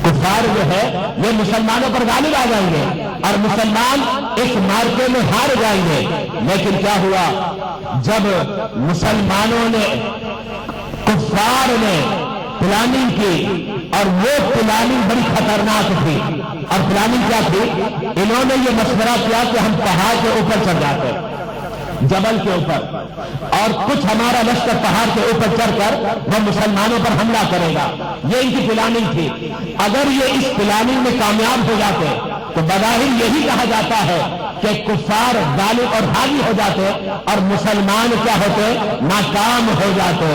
کفار جو ہے یہ مسلمانوں پر غالب آ جائیں گے اور مسلمان اس مارکے میں ہار جائیں گے. لیکن کیا ہوا؟ جب مسلمانوں نے کفار نے پلاننگ کی اور وہ پلاننگ بڑی خطرناک تھی. اور پلاننگ کیا تھی؟ انہوں نے یہ مشورہ کیا کہ ہم پہاڑ کے اوپر چڑھ جاتے ہیں، جبل کے اوپر، اور کچھ ہمارا لشکر پہاڑ کے اوپر چڑھ کر وہ مسلمانوں پر حملہ کرے گا. یہ ان کی پلاننگ تھی. اگر یہ اس پلاننگ میں کامیاب ہو جاتے تو بظاہر یہی کہا جاتا ہے کہ کفار غالب اور حاوی ہو جاتے اور مسلمان کیا ہوتے؟ ناکام ہو جاتے.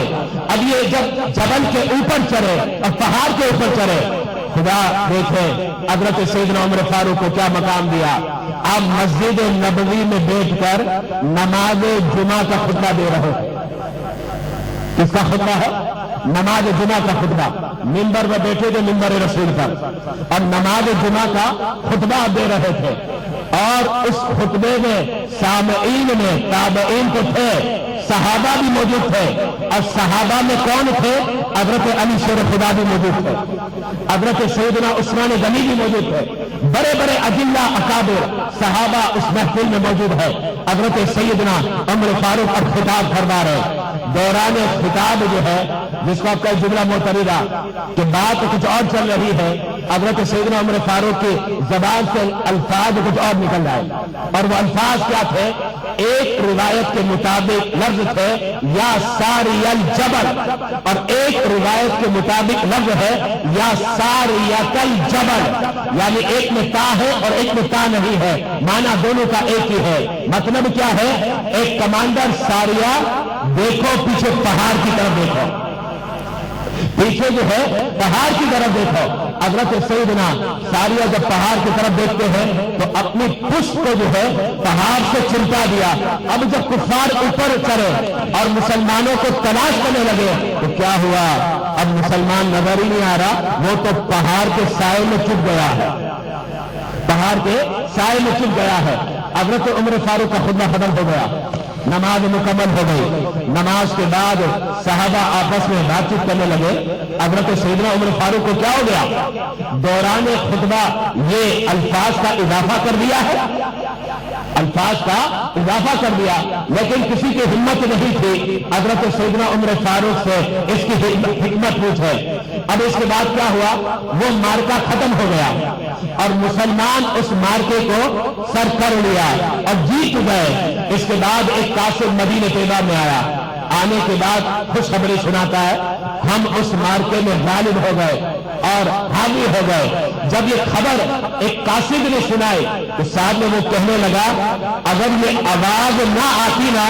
اب یہ جب جبل کے اوپر چڑھے اور پہاڑ کے اوپر چڑھے، خدا دیکھے حضرت سیدنا عمر فاروق کو کیا مقام دیا. آپ مسجد نبوی میں بیٹھ کر نماز جمعہ کا خطبہ دے رہے ہیں. کس کا خطبہ ہے؟ نماز جمعہ کا خطبہ. منبر میں بیٹھے تھے، منبر رسول پر، اور نماز جمعہ کا خطبہ دے رہے تھے. اور اس خطبے میں سامعین میں تابعین تو تھے، صحابہ بھی موجود تھے. اور صحابہ میں کون تھے؟ حضرت علی شیر خدا بھی موجود تھے، حضرت سیدنا عثمان غنی بھی موجود تھے. بڑے بڑے اجلہ اکابر صحابہ اس محفل میں موجود ہے. حضرت سیدنا عمر فاروق اب خطاب فرما رہے. دوران خطاب جو ہے، جس کا کل جملہ معترضہ کہ بات کچھ اور چل رہی ہے، حضرت سیدنا عمر فاروق کی زبان سے الفاظ کچھ اور نکل رہا ہے. اور وہ الفاظ کیا تھے؟ ایک روایت کے مطابق لفظ تھے یا ساری الجبل، اور ایک روایت کے مطابق لفظ ہے یا ساریت الجبل. یعنی ایک میں تا ہے اور ایک میں تا نہیں ہے، معنی دونوں کا ایک ہی ہے. مطلب کیا ہے؟ ایک کمانڈر ساریہ، دیکھو پیچھے پہاڑ کی طرف دیکھو، پیچھے جو ہے پہاڑ کی طرف دیکھو. حضرت سیدنا ساریہ جب پہاڑ کی طرف دیکھتے ہیں تو اپنی پشت کو جو ہے پہاڑ سے چمٹا دیا. اب جب کفار اوپر چڑھے اور مسلمانوں کو تلاش کرنے لگے تو کیا ہوا؟ اب مسلمان نظر ہی نہیں آ رہا، وہ تو پہاڑ کے سائے میں چھپ گیا ہے، پہاڑ کے سائے میں چھپ گیا ہے. حضرت عمر فاروق کا خطبہ ختم ہو گیا، نماز مکمل ہو گئی. نماز کے بعد صحابہ آپس میں بات چیت کرنے لگے. حضرت سیدنا عمر فاروق کو کیا ہو گیا؟ دوران خطبہ یہ الفاظ کا اضافہ کر دیا ہے، الفاظ کا اضافہ کر دیا. لیکن کسی کی ہمت نہیں تھی حضرت سیدنا عمر فاروق سے اس کی حکمت پوچھے. اب اس کے بعد کیا ہوا؟ وہ مارکا ختم ہو گیا اور مسلمان اس مارکے کو سر کر لیا اور جیت گئے. اس کے بعد ایک قاصد مدینہ طیبہ میں آیا. آنے کے بعد خوشخبری سناتا ہے ہم اس مارکے میں غالب ہو گئے اور حاوی ہو گئے. جب یہ خبر ایک قاصد نے سنائی تو ساتھ میں وہ کہنے لگا اگر یہ آواز نہ آتی نا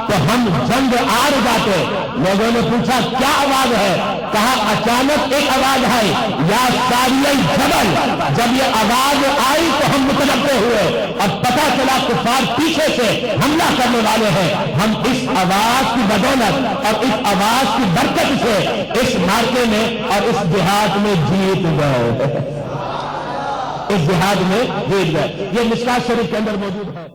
تو ہم جنگ آڑ جاتے. لوگوں نے پوچھا کیا آواز ہے؟ کہا اچانک ایک آواز آئی یا ساری الجبل. جب یہ آواز آئی تو ہم متنبع ہوئے اور پتہ چلا کفار پیچھے سے حملہ کرنے والے ہیں. ہم اس آواز کی بدولت اور اس آواز کی برکت سے اس مارکے میں اور اس جہاد میں جیت گئے. اس جہاد میں جیت گئے. یہ مشکات شریف کے اندر موجود ہے.